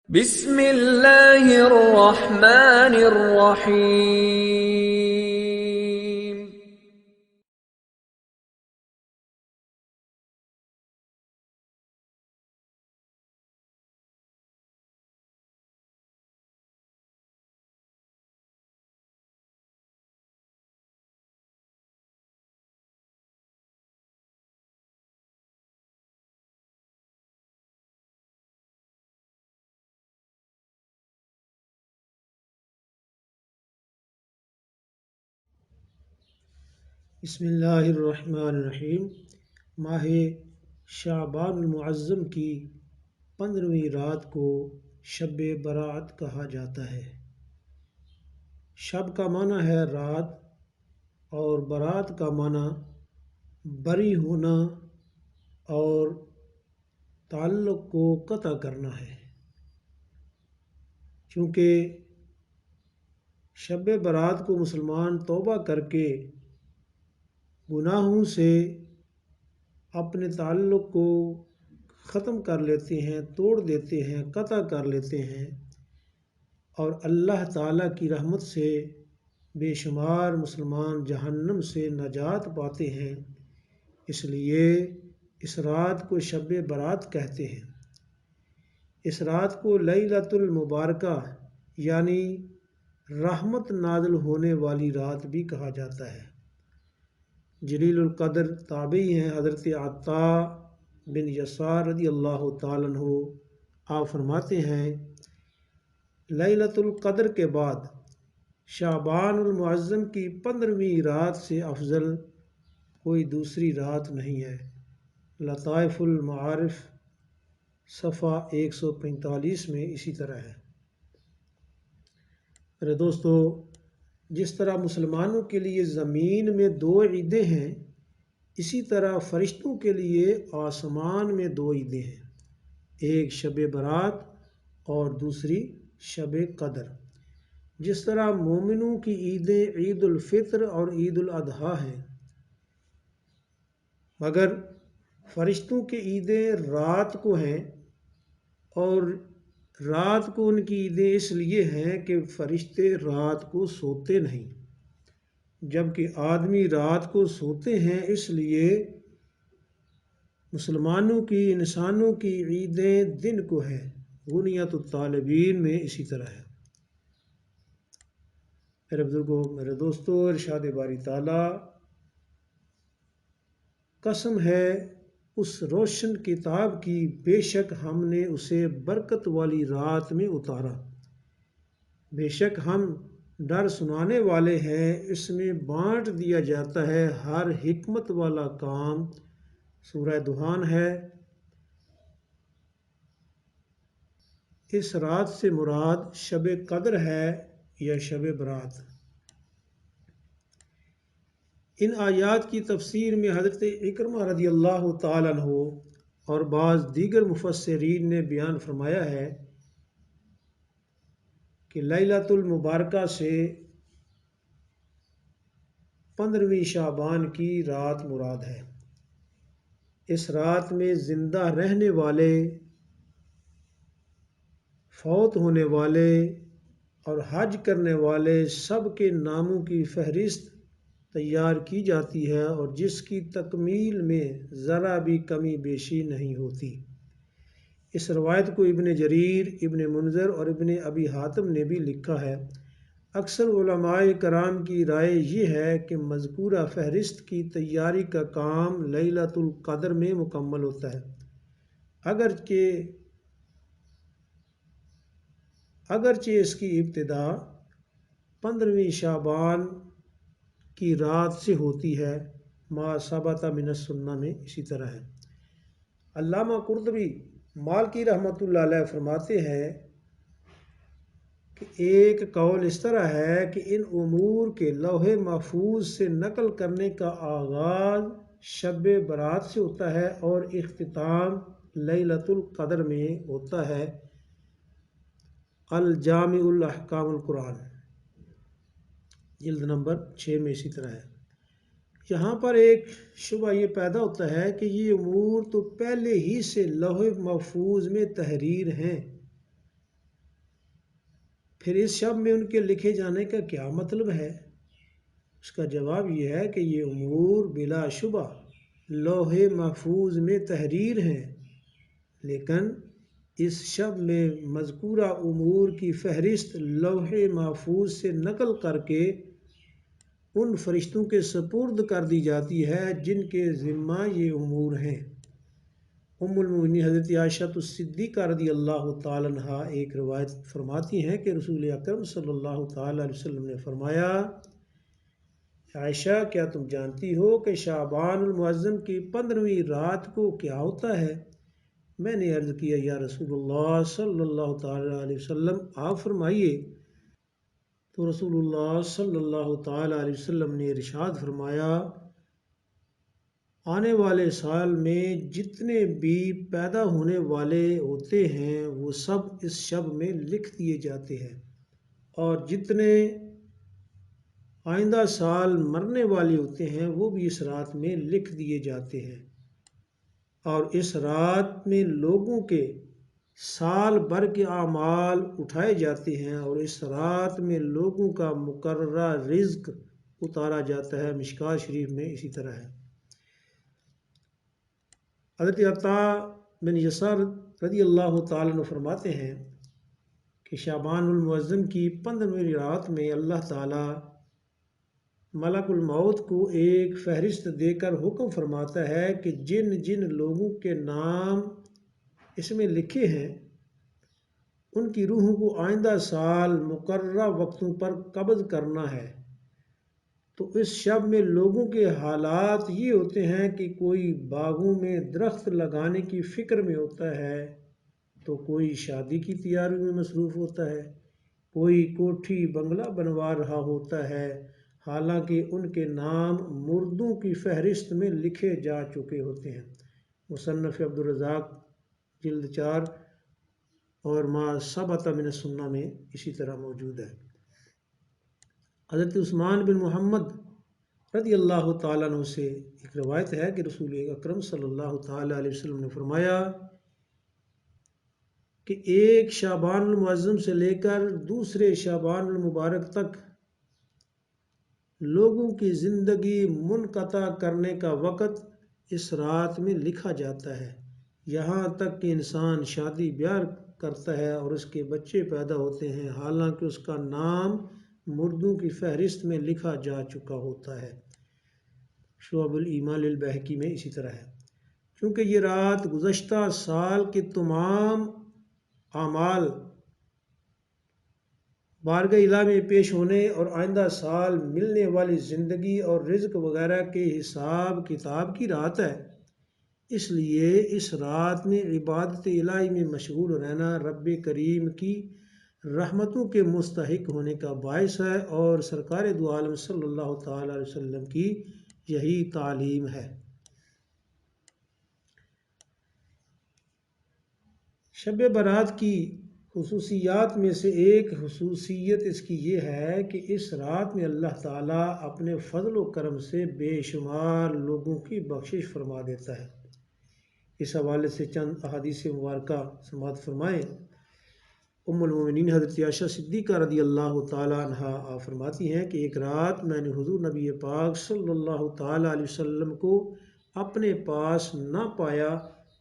بسم اللہ الرحمن الرحیم۔ بسم اللہ الرحمن الرحیم۔ ماہ شعبان المعظم کی 15ویں رات کو شب برات کہا جاتا ہے۔ شب کا معنی ہے رات اور برات کا معنی بری ہونا اور تعلق کو قطع کرنا ہے۔ چونکہ شب برات کو مسلمان توبہ کر کے گناہوں سے اپنے تعلق کو ختم کر لیتے ہیں، توڑ دیتے ہیں، قطع کر لیتے ہیں، اور اللہ تعالیٰ کی رحمت سے بے شمار مسلمان جہنم سے نجات پاتے ہیں۔ اس لیے اس رات کو شب برات کہتے ہیں۔ اس رات کو لیلۃ المبارکہ یعنی رحمت نازل ہونے والی رات بھی کہا جاتا ہے۔ جلیل القدر تابعی ہیں حضرت عطاء بن یسار رضی اللہ تعالیٰ عنہ، آپ فرماتے ہیں لیلۃ القدر کے بعد شعبان المعظم کی 15ویں رات سے افضل کوئی دوسری رات نہیں ہے۔ لطائف المعارف صفحہ 145 میں اسی طرح ہے۔ میرے دوستو، جس طرح مسلمانوں کے لیے زمین میں 2 عیدیں ہیں، اسی طرح فرشتوں کے لیے آسمان میں 2 عیدیں ہیں، ایک شب برات اور دوسری شب قدر۔ جس طرح مومنوں کی عیدیں عید الفطر اور عید الاضحیٰ ہیں، مگر فرشتوں کی عیدیں رات کو ہیں، اور رات کو ان کی عیدیں اس لیے ہیں کہ فرشتے رات کو سوتے نہیں، جبکہ آدمی رات کو سوتے ہیں۔ اس لیے مسلمانوں کی، انسانوں کی عیدیں دن کو ہیں۔ غنیۃ الطالبین میں اسی طرح ہے۔ میرے بزرگوں، میرے دوستو، ارشاد باری تعالیٰ، قسم ہے اس روشن کتاب کی، بے شک ہم نے اسے برکت والی رات میں اتارا، بے شک ہم ڈر سنانے والے ہیں، اس میں بانٹ دیا جاتا ہے ہر حکمت والا کام۔ سورہ دخان ہے۔ اس رات سے مراد شب قدر ہے یا شب برات۔ ان آیات کی تفسیر میں حضرت اکرمہ رضی اللہ تعالیٰ عنہ اور بعض دیگر مفسرین نے بیان فرمایا ہے کہ لیلۃ المبارکہ سے 15ویں شعبان کی رات مراد ہے۔ اس رات میں زندہ رہنے والے، فوت ہونے والے اور حج کرنے والے سب کے ناموں کی فہرست تیار کی جاتی ہے، اور جس کی تکمیل میں ذرا بھی کمی بیشی نہیں ہوتی۔ اس روایت کو ابن جریر، ابن منذر اور ابن ابی حاتم نے بھی لکھا ہے۔ اکثر علماء کرام کی رائے یہ ہے کہ مذکورہ فہرست کی تیاری کا کام لیلۃ القدر میں مکمل ہوتا ہے، اگرچہ اس کی ابتدا 15ویں شعبان کی رات سے ہوتی ہے۔ ما ثبت من السنہ میں اسی طرح ہے۔ علامہ قرطبی مالکی رحمۃ اللہ علیہ فرماتے ہیں کہ ایک قول اس طرح ہے کہ ان امور کے لوح محفوظ سے نقل کرنے کا آغاز شب برات سے ہوتا ہے اور اختتام لیلۃ القدر میں ہوتا ہے۔ الجامع الاحکام القرآن جلد نمبر 6 میں اسی طرح ہے۔ یہاں پر ایک شبہ یہ پیدا ہوتا ہے کہ یہ امور تو پہلے ہی سے لوح محفوظ میں تحریر ہیں، پھر اس شب میں ان کے لکھے جانے کا کیا مطلب ہے؟ اس کا جواب یہ ہے کہ یہ امور بلا شبہ لوح محفوظ میں تحریر ہیں، لیکن اس شب میں مذکورہ امور کی فہرست لوح محفوظ سے نقل کر کے ان فرشتوں کے سپرد کر دی جاتی ہے جن کے ذمہ یہ امور ہیں۔ ام المؤمنین حضرت عائشہ الصدیقہ رضی اللہ تعالیٰ عنہا ایک روایت فرماتی ہیں کہ رسول اکرم صلی اللہ تعالیٰ علیہ وسلم نے فرمایا، عائشہ کیا تم جانتی ہو کہ شعبان المعظم کی 15ویں رات کو کیا ہوتا ہے؟ میں نے عرض کیا، یا رسول اللہ صلی اللہ تعالیٰ علیہ وسلم آپ فرمائیے۔ تو رسول اللہ صلی اللہ تعالیٰ علیہ وسلم نے ارشاد فرمایا، آنے والے سال میں جتنے بھی پیدا ہونے والے ہوتے ہیں وہ سب اس شب میں لکھ دیے جاتے ہیں، اور جتنے آئندہ سال مرنے والے ہوتے ہیں وہ بھی اس رات میں لکھ دیے جاتے ہیں، اور اس رات میں لوگوں کے سال بھر کے اعمال اٹھائے جاتے ہیں، اور اس رات میں لوگوں کا مقررہ رزق اتارا جاتا ہے۔ مشکوٰۃ شریف میں اسی طرح ہے۔ حضرت عطاء بن یسار رضی اللہ تعالیٰ عنہ فرماتے ہیں کہ شعبان المعظم کی 15ویں رات میں اللہ تعالیٰ ملک الموت کو ایک فہرست دے کر حکم فرماتا ہے کہ جن جن لوگوں کے نام اس میں لکھے ہیں ان کی روحوں کو آئندہ سال مقررہ وقتوں پر قبض کرنا ہے۔ تو اس شب میں لوگوں کے حالات یہ ہوتے ہیں کہ کوئی باغوں میں درخت لگانے کی فکر میں ہوتا ہے، تو کوئی شادی کی تیاری میں مصروف ہوتا ہے، کوئی کوٹھی بنگلہ بنوا رہا ہوتا ہے، حالانکہ ان کے نام مردوں کی فہرست میں لکھے جا چکے ہوتے ہیں۔ مصنف عبدالرزاق جلد 4 اور ما ثبت من السنہ میں اسی طرح موجود ہے۔ حضرت عثمان بن محمد رضی اللہ تعالیٰ عنہ سے ایک روایت ہے کہ رسول اکرم صلی اللہ تعالیٰ علیہ وسلم نے فرمایا کہ ایک شعبان المعظم سے لے کر دوسرے شعبان المبارک تک لوگوں کی زندگی منقطع کرنے کا وقت اس رات میں لکھا جاتا ہے، یہاں تک کہ انسان شادی بیاہ کرتا ہے اور اس کے بچے پیدا ہوتے ہیں، حالانکہ اس کا نام مردوں کی فہرست میں لکھا جا چکا ہوتا ہے۔ شعب الایمان للبیہقی میں اسی طرح ہے۔ چونکہ یہ رات گزشتہ سال کے تمام اعمال بارگاہ الہ میں پیش ہونے اور آئندہ سال ملنے والی زندگی اور رزق وغیرہ کے حساب کتاب کی رات ہے، اس لیے اس رات میں عبادت الہی میں مشغول رہنا رب کریم کی رحمتوں کے مستحق ہونے کا باعث ہے، اور سرکار دو عالم صلی اللہ تعالیٰ علیہ وسلم کی یہی تعلیم ہے۔ شب برات کی خصوصیات میں سے ایک خصوصیت اس کی یہ ہے کہ اس رات میں اللہ تعالیٰ اپنے فضل و کرم سے بے شمار لوگوں کی بخشش فرما دیتا ہے۔ اس حوالے سے چند احادیث مبارکہ سماعت فرمائیں۔ ام المؤمنین حضرت عائشہ صدیقہ رضی اللہ تعالیٰ عنہا آپ فرماتی ہیں کہ ایک رات میں نے حضور نبی پاک صلی اللہ تعالیٰ علیہ وسلم کو اپنے پاس نہ پایا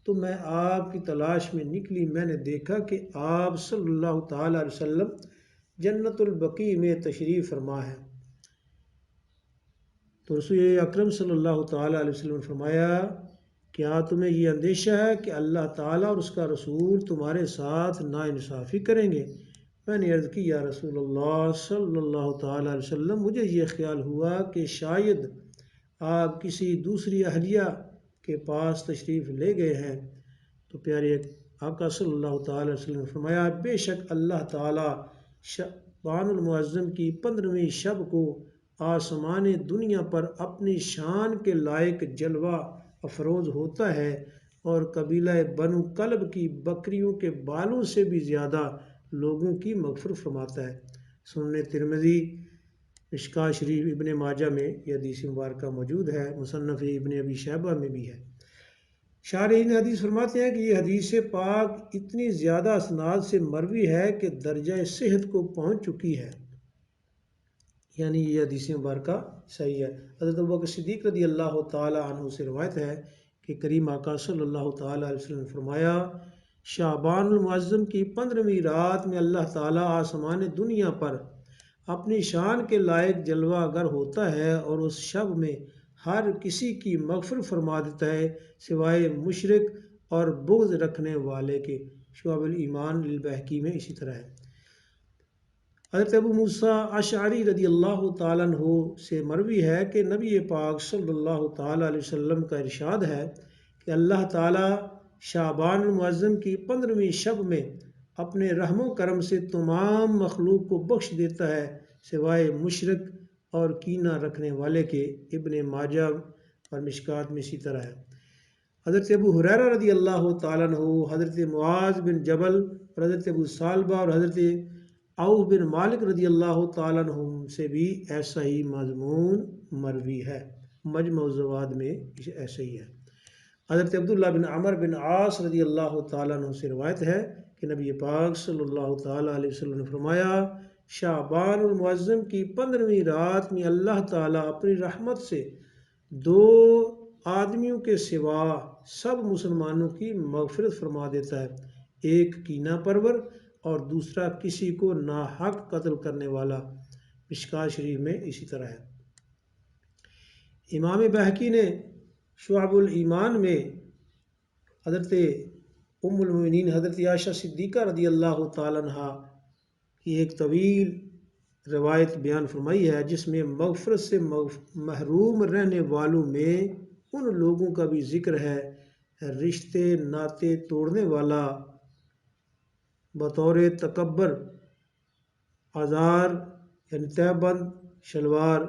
تو میں آپ کی تلاش میں نکلی۔ میں نے دیکھا کہ آپ صلی اللہ تعالیٰ علیہ وسلم جنت البقیع میں تشریف فرما ہے۔ تو رسول اکرم صلی اللہ تعالیٰ علیہ وسلم نے فرمایا، کیا تمہیں یہ اندیشہ ہے کہ اللہ تعالیٰ اور اس کا رسول تمہارے ساتھ ناانصافی کریں گے؟ میں نے عرض کی، یا رسول اللہ صلی اللہ تعالیٰ علیہ وسلم، مجھے یہ خیال ہوا کہ شاید آپ کسی دوسری اہلیہ کے پاس تشریف لے گئے ہیں۔ تو پیارے آقا صلی اللہ تعالیٰ علیہ وسلم نے فرمایا، بے شک اللہ تعالیٰ شعبان المعظم کی 15ویں شب کو آسمان دنیا پر اپنی شان کے لائق جلوہ افروز ہوتا ہے، اور قبیلہ بنو کلب کی بکریوں کے بالوں سے بھی زیادہ لوگوں کی مغفرت فرماتا ہے۔ سنن ترمذی، مشکوٰۃ شریف، ابن ماجہ میں یہ حدیث مبارکہ موجود ہے، مصنف ابن ابی شیبہ میں بھی ہے۔ شارحین حدیث فرماتے ہیں کہ یہ حدیث پاک اتنی زیادہ اسناد سے مروی ہے کہ درجہ صحت کو پہنچ چکی ہے، یعنی یہ حدیث مبارکہ صحیح ہے۔ حضرت ابوبکر صدیق رضی اللہ تعالی عنہ سے روایت ہے کہ کریم آقا صلی اللہ تعالی علیہ وسلم نے فرمایا، شعبان المعظم کی 15ویں رات میں اللہ تعالیٰ آسمان دنیا پر اپنی شان کے لائق جلوہ گر ہوتا ہے اور اس شب میں ہر کسی کی مغفرت فرما دیتا ہے سوائے مشرک اور بغض رکھنے والے کے۔ شعب الایمان للبیہقی میں اسی طرح ہے۔ حضرت ابو موسیٰ اشعری رضی اللہ تعالیٰ عنہ سے مروی ہے کہ نبی پاک صلی اللہ تعالیٰ علیہ وسلم کا ارشاد ہے کہ اللہ تعالیٰ شعبان المعظم کی 15ویں شب میں اپنے رحم و کرم سے تمام مخلوق کو بخش دیتا ہے سوائے مشرک اور کینہ رکھنے والے کے۔ ابن ماجہ اور مشکات میں اسی طرح ہے۔ حضرت ابو ہریرہ رضی اللہ تعالیٰ عنہ، حضرت معاذ بن جبل اور حضرت ابو ثعلبہ اور حضرت عوف بن مالک رضی اللہ تعالیٰ عنہ سے بھی ایسا ہی مضمون مروی ہے۔ مجمع الزواد میں ایسا ہی ہے۔ حضرت عبداللہ بن عمر بن عاص رضی اللہ تعالیٰ عنہ سے روایت ہے کہ نبی پاک صلی اللہ تعالیٰ علیہ وسلم نے فرمایا، شعبان المعظم کی 15ویں رات میں اللہ تعالیٰ اپنی رحمت سے 2 آدمیوں کے سوا سب مسلمانوں کی مغفرت فرما دیتا ہے، ایک کینہ پرور اور دوسرا کسی کو ناحق قتل کرنے والا۔ مشکات شریف میں اسی طرح ہے۔ امام بیہقی نے شعب الایمان میں حضرت ام المؤمنین حضرت عائشہ صدیقہ رضی اللہ تعالیٰ عنہ کی ایک طویل روایت بیان فرمائی ہے جس میں مغفرت سے محروم رہنے والوں میں ان لوگوں کا بھی ذکر ہے، رشتے ناطے توڑنے والا، بطور تکبر، آزار یعنی تہہ بند شلوار،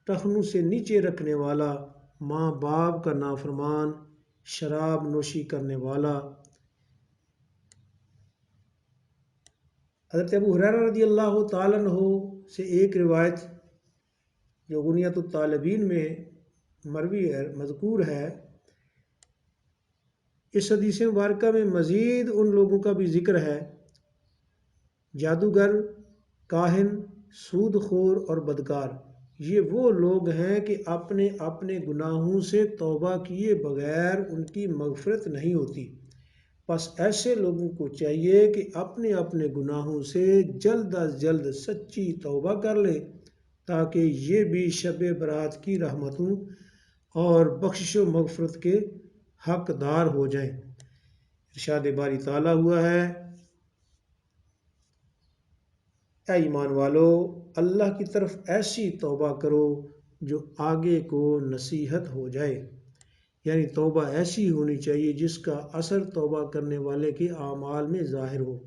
ٹخنوں سے نیچے رکھنے والا، ماں باپ کا نافرمان، شراب نوشی کرنے والا۔ حضرت ابو ہریرہ رضی اللہ تعالیٰ عنہ سے ایک روایت جو غنیۃ الطالبین میں مروی ہے، مذکور ہے، اس حدیث مبارکہ میں مزید ان لوگوں کا بھی ذکر ہے، جادوگر، کاہن، سود خور اور بدکار۔ یہ وہ لوگ ہیں کہ اپنے اپنے گناہوں سے توبہ کیے بغیر ان کی مغفرت نہیں ہوتی۔ بس ایسے لوگوں کو چاہیے کہ اپنے اپنے گناہوں سے جلد از جلد سچی توبہ کر لیں تاکہ یہ بھی شب برات کی رحمتوں اور بخشش و مغفرت کے حقدار ہو جائیں۔ ارشاد باری تعالیٰ ہوا ہے، اے ایمان والو، اللہ کی طرف ایسی توبہ کرو جو آگے کو نصیحت ہو جائے، یعنی توبہ ایسی ہونی چاہیے جس کا اثر توبہ کرنے والے کے اعمال میں ظاہر ہو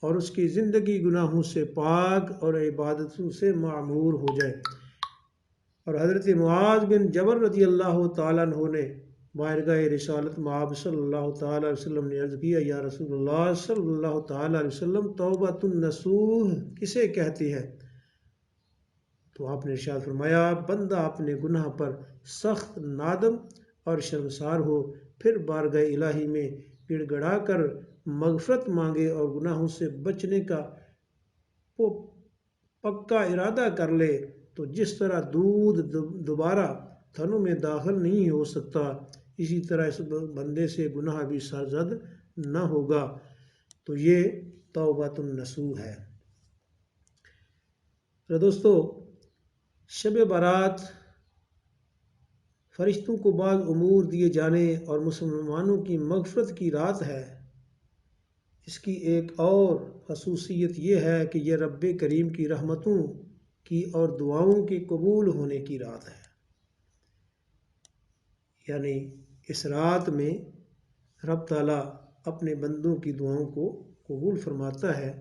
اور اس کی زندگی گناہوں سے پاک اور عبادتوں سے معمور ہو جائے۔ اور حضرت معاذ بن جبل رضی اللہ تعالیٰ عنہ نے بارگاہ رسالت مآب صلی اللہ تعالیٰ علیہ وسلم نے عرض کیا، یا رسول اللہ صلی اللہ تعالیٰ علیہ وسلم، توبۃ النصوح کسے کہتے ہیں؟ تو آپ نے ارشاد فرمایا، بندہ اپنے گناہ پر سخت نادم اور شرمسار ہو، پھر بارگاہ الہی میں گڑ گڑا کر مغفرت مانگے اور گناہوں سے بچنے کا پکا ارادہ کر لے، تو جس طرح دودھ دوبارہ تھنوں میں داخل نہیں ہو سکتا، اسی طرح اس بندے سے گناہ بھی سرزد نہ ہوگا۔ تو یہ توبۃ النصوح ہے۔ تو دوستو، شب برات فرشتوں کو بعض امور دیے جانے اور مسلمانوں کی مغفرت کی رات ہے۔ اس کی ایک اور خصوصیت یہ ہے کہ یہ رب کریم کی رحمتوں کی اور دعاؤں کے قبول ہونے کی رات ہے، یعنی اس رات میں رب تعالیٰ اپنے بندوں کی دعاؤں کو قبول فرماتا ہے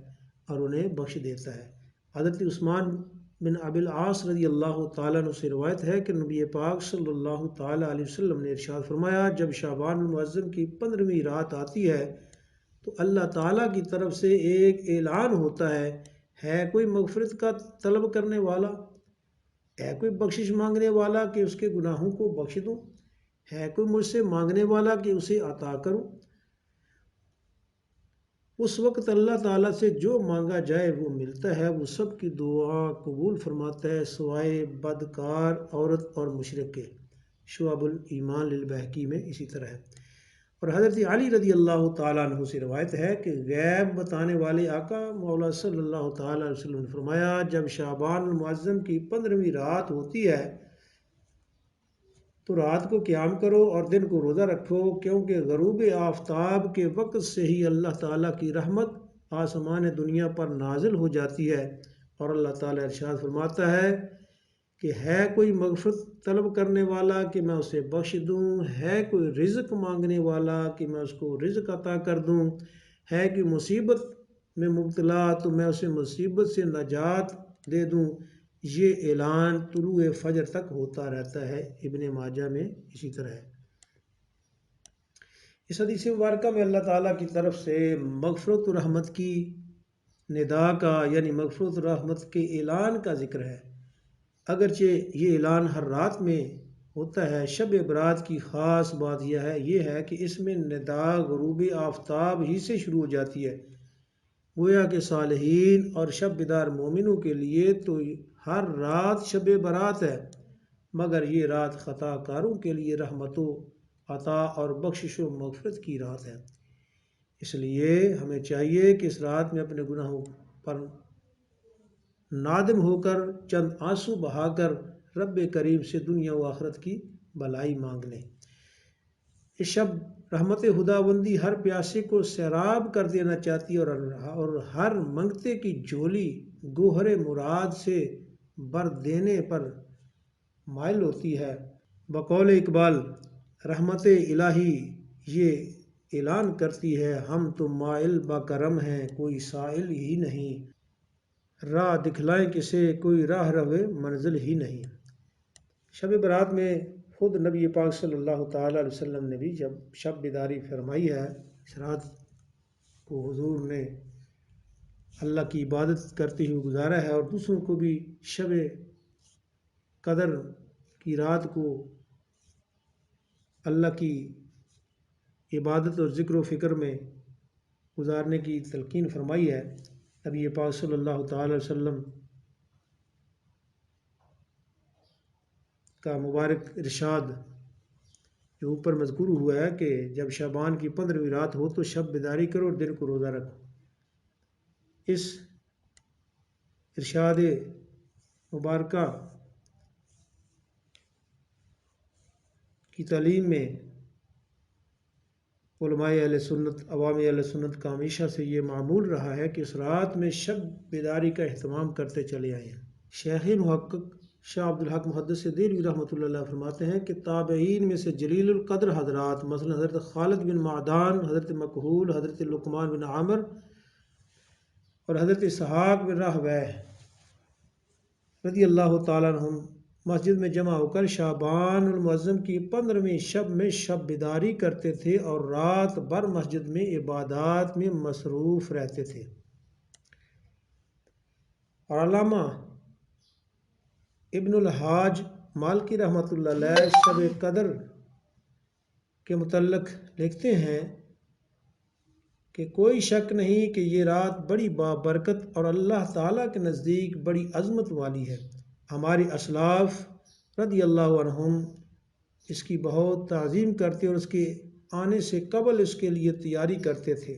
اور انہیں بخش دیتا ہے۔ حضرت عثمان بن ابی العاص رضی اللہ تعالیٰ عنہ سے روایت ہے کہ نبی پاک صلی اللہ تعالیٰ علیہ وسلم نے ارشاد فرمایا، جب شعبان المعظم کی 15ویں رات آتی ہے تو اللہ تعالیٰ کی طرف سے ایک اعلان ہوتا ہے کوئی مغفرت کا طلب کرنے والا؟ ہے کوئی بخشش مانگنے والا کہ اس کے گناہوں کو بخش دوں؟ ہے کوئی مجھ سے مانگنے والا کہ اسے عطا کروں؟ اس وقت اللہ تعالیٰ سے جو مانگا جائے وہ ملتا ہے، وہ سب کی دعا قبول فرماتا ہے سوائے بدکار عورت اور مشرک کے۔ شعب الایمان للبہقی میں اسی طرح ہے۔ اور حضرت علی رضی اللہ تعالیٰ عنہ سے روایت ہے کہ غیب بتانے والے آقا مولا صلی اللہ تعالیٰ علیہ وسلم نے فرمایا، جب شعبان المعظم کی 15ویں رات ہوتی ہے تو رات کو قیام کرو اور دن کو روزہ رکھو، کیونکہ غروب آفتاب کے وقت سے ہی اللہ تعالیٰ کی رحمت آسمان دنیا پر نازل ہو جاتی ہے۔ اور اللہ تعالیٰ ارشاد فرماتا ہے کہ ہے کوئی مغفرت طلب کرنے والا کہ میں اسے بخش دوں، ہے کوئی رزق مانگنے والا کہ میں اس کو رزق عطا کر دوں، ہے کہ مصیبت میں مبتلا تو میں اسے مصیبت سے نجات دے دوں۔ یہ اعلان طلوع فجر تک ہوتا رہتا ہے۔ ابن ماجہ میں اسی طرح ہے۔ اس حدیث مبارکہ میں اللہ تعالیٰ کی طرف سے مغفرت و رحمت کی ندا کا، یعنی مغفرت و رحمت کے اعلان کا ذکر ہے۔ اگرچہ یہ اعلان ہر رات میں ہوتا ہے، شب برات کی خاص بات یہ ہے کہ اس میں ندا غروب آفتاب ہی سے شروع ہو جاتی ہے۔ گویا کہ صالحین اور شب بیدار مومنوں کے لیے تو ہر رات شب برات ہے، مگر یہ رات خطا کاروں کے لیے رحمت و عطا اور بخشش و مغفرت کی رات ہے۔ اس لیے ہمیں چاہیے کہ اس رات میں اپنے گناہوں پر نادم ہو کر چند آنسو بہا کر رب کریم سے دنیا و آخرت کی بھلائی مانگ لیں۔ اس شب رحمت خداوندی ہر پیاسے کو سیراب کر دینا چاہتی ہے اور ہر منگتے کی جھولی گوہر مراد سے بھر دینے پر مائل ہوتی ہے۔ بقول اقبال، رحمت الہی یہ اعلان کرتی ہے، ہم تو مائل با کرم ہیں کوئی سائل ہی نہیں، راہ دکھلائیں کسے کوئی راہ روے منزل ہی نہیں۔ شب برات میں خود نبی پاک صلی اللہ تعالیٰ علیہ وسلم نے بھی جب شب بیداری فرمائی ہے، اس رات کو حضور نے اللہ کی عبادت کرتے ہوئے گزارا ہے، اور دوسروں کو بھی شب قدر کی رات کو اللہ کی عبادت اور ذکر و فکر میں گزارنے کی تلقین فرمائی ہے۔ نبی پاک صلی اللہ تعالیٰ علیہ وسلم کا مبارک ارشاد جو اوپر مذکور ہوا ہے کہ جب شعبان کی 15ویں رات ہو تو شب بیداری کرو اور دن کو روزہ رکھو۔ اس ارشاد مبارکہ کی تعلیم میں علماء اہل سنت، عوام اہل سنت کا ہمیشہ سے یہ معمول رہا ہے کہ اس رات میں شب بیداری کا اہتمام کرتے چلے آئے ہیں۔ شیخ محقق شاہ عبدالحق محدث دہلوی رحمۃ اللہ علیہ فرماتے ہیں کہ تابعین میں سے جلیل القدر حضرات مثلا حضرت خالد بن معدان، حضرت مکحول، حضرت لقمان بن عامر اور حضرت اسحاق بن راہویہ رضی اللہ تعالیٰ عنہم مسجد میں جمع ہو کر شعبان المعظم کی 15ویں شب میں شب بیداری کرتے تھے اور رات بھر مسجد میں عبادات میں مصروف رہتے تھے۔ اور علامہ ابن الحاج مالکی رحمۃ اللہ علیہ شب قدر کے متعلق لکھتے ہیں کہ کوئی شک نہیں کہ یہ رات بڑی بابرکت اور اللہ تعالیٰ کے نزدیک بڑی عظمت والی ہے۔ ہماری اسلاف رضی اللہ عنہم اس کی بہت تعظیم کرتے اور اس کے آنے سے قبل اس کے لیے تیاری کرتے تھے۔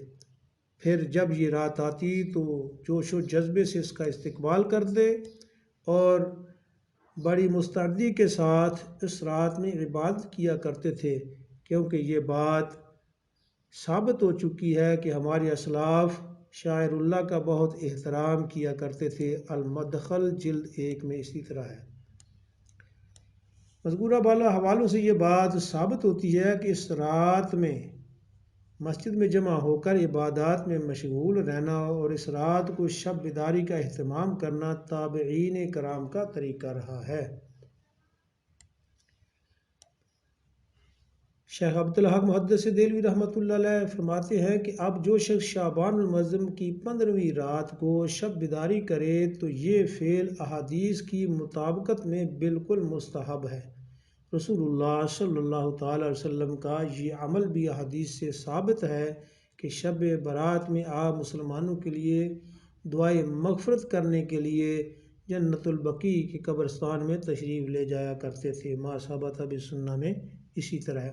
پھر جب یہ رات آتی تو جوش و جذبے سے اس کا استقبال کرتے اور بڑی مستعدی کے ساتھ اس رات میں عبادت کیا کرتے تھے، کیونکہ یہ بات ثابت ہو چکی ہے کہ ہمارے اسلاف شاعر اللہ کا بہت احترام کیا کرتے تھے۔ المدخل جلد 1 میں اسی طرح ہے۔ مذکورہ بالا حوالوں سے یہ بات ثابت ہوتی ہے کہ اس رات میں مسجد میں جمع ہو کر عبادات میں مشغول رہنا اور اس رات کو شب بیداری کا اہتمام کرنا تابعین کرام کا طریقہ رہا ہے۔ شیخ عبدالحق محدث دہلوی رحمۃ اللہ علیہ فرماتے ہیں کہ اب جو شخص شعبان المعظم کی 15ویں رات کو شب بیداری کرے تو یہ فعل احادیث کی مطابقت میں بالکل مستحب ہے۔ رسول اللہ صلی اللہ تعالی علیہ وسلم کا یہ عمل بھی حدیث سے ثابت ہے کہ شب برات میں آپ مسلمانوں کے لیے دعائے مغفرت کرنے کے لیے جنت البقیع کے قبرستان میں تشریف لے جایا کرتے تھے۔ ما ثبت بالسنہ میں اسی طرح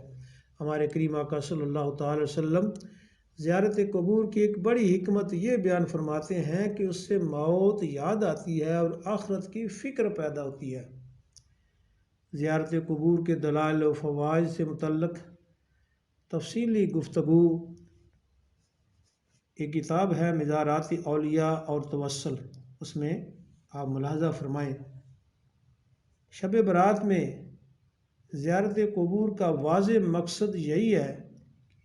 ہمارے کریم آقا صلی اللہ تعالی علیہ وسلم زیارت قبور کی ایک بڑی حکمت یہ بیان فرماتے ہیں کہ اس سے موت یاد آتی ہے اور آخرت کی فکر پیدا ہوتی ہے۔ زیارت قبور کے دلائل و فوائد سے متعلق تفصیلی گفتگو ایک کتاب ہے مزارات اولیاء اور توسل، اس میں آپ ملاحظہ فرمائیں شب برات میں زیارت قبور کا واضح مقصد یہی ہے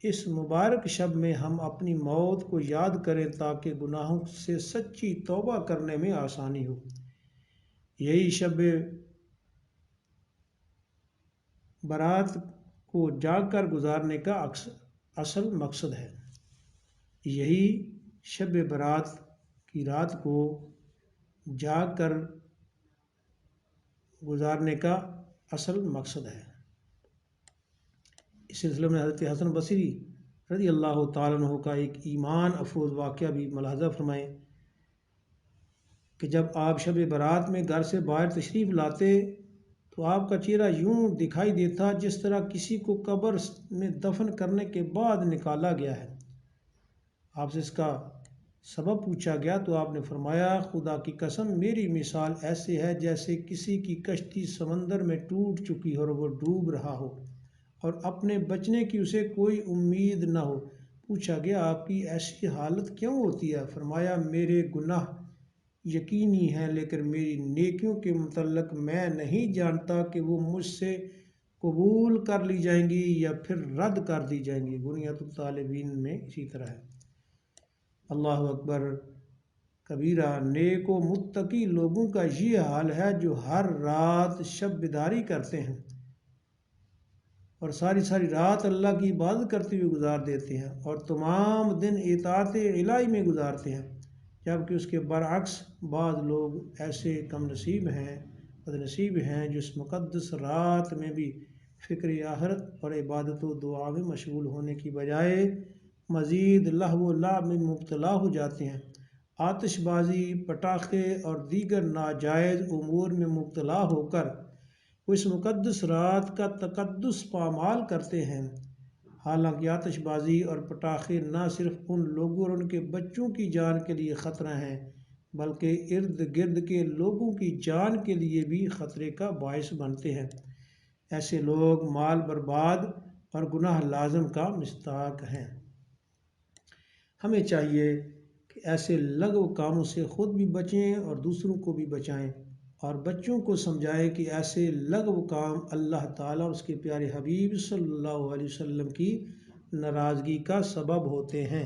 کہ اس مبارک شب میں ہم اپنی موت کو یاد کریں تاکہ گناہوں سے سچی توبہ کرنے میں آسانی ہو۔ یہی شب برات کو جاگ کر گزارنے کا اصل مقصد ہے۔ یہی شب برات کی رات کو جاگ کر گزارنے کا اصل مقصد ہے۔ اس سلسلے میں حضرت حسن بصری رضی اللہ تعالیٰ عنہ کا ایک ایمان افروز واقعہ بھی ملاحظہ فرمائیں کہ جب آپ شب برات میں گھر سے باہر تشریف لاتے تو آپ کا چہرہ یوں دکھائی دیتا جس طرح کسی کو قبر میں دفن کرنے کے بعد نکالا گیا ہے۔ آپ سے اس کا سبب پوچھا گیا تو آپ نے فرمایا، خدا کی قسم میری مثال ایسے ہے جیسے کسی کی کشتی سمندر میں ٹوٹ چکی ہو اور وہ ڈوب رہا ہو اور اپنے بچنے کی اسے کوئی امید نہ ہو۔ پوچھا گیا، آپ کی ایسی حالت کیوں ہوتی ہے؟ فرمایا، میرے گناہ یقینی ہیں لیکن میری نیکیوں کے متعلق میں نہیں جانتا کہ وہ مجھ سے قبول کر لی جائیں گی یا پھر رد کر دی جائیں گی۔ بنیۃ الطالبین میں اسی طرح ہے۔ اللہ اکبر کبیرہ، نیک و متقی لوگوں کا یہ حال ہے جو ہر رات شب بیداری کرتے ہیں اور ساری رات اللہ کی عبادت کرتے ہوئے گزار دیتے ہیں اور تمام دن اطاعت الہی میں گزارتے ہیں، جبکہ اس کے برعکس بعض لوگ ایسے کم نصیب ہیں، بد نصیب ہیں جو اس مقدس رات میں بھی فکر آخرت اور عبادت و دعا میں مشغول ہونے کی بجائے مزید لہو و لعب میں مبتلا ہو جاتے ہیں، آتش بازی، پٹاخے اور دیگر ناجائز امور میں مبتلا ہو کر وہ اس مقدس رات کا تقدس پامال کرتے ہیں۔ حالانکہ آتش بازی اور پٹاخے نہ صرف ان لوگوں اور ان کے بچوں کی جان کے لیے خطرہ ہیں بلکہ ارد گرد کے لوگوں کی جان کے لیے بھی خطرے کا باعث بنتے ہیں۔ ایسے لوگ مال برباد اور گناہ لازم کا مستحق ہیں۔ ہمیں چاہیے کہ ایسے لغو کاموں سے خود بھی بچیں اور دوسروں کو بھی بچائیں اور بچوں کو سمجھائیں کہ ایسے لغو کام اللہ تعالیٰ اور اس کے پیارے حبیب صلی اللہ علیہ وسلم کی ناراضگی کا سبب ہوتے ہیں۔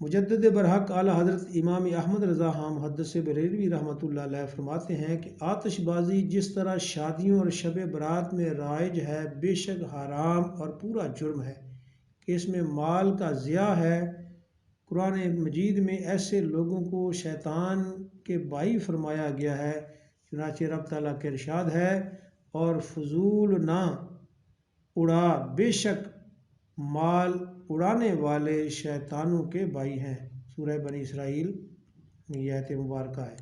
مجدد برحق اعلیٰ حضرت امام احمد رضا خان محدث بریلوی رحمۃ اللہ علیہ فرماتے ہیں کہ آتش بازی جس طرح شادیوں اور شب برات میں رائج ہے بے شک حرام اور پورا جرم ہے کہ اس میں مال کا ضیاع ہے۔ قرآن مجید میں ایسے لوگوں کو شیطان کے بھائی فرمایا گیا ہے، چنانچہ رب تعالیٰ کا ارشاد ہے، اور فضول نہ اڑا، بے شک مال اڑانے والے شیطانوں کے بھائی ہیں۔ سورہ بنی اسرائیل میں یہ آیت مبارکہ ہے۔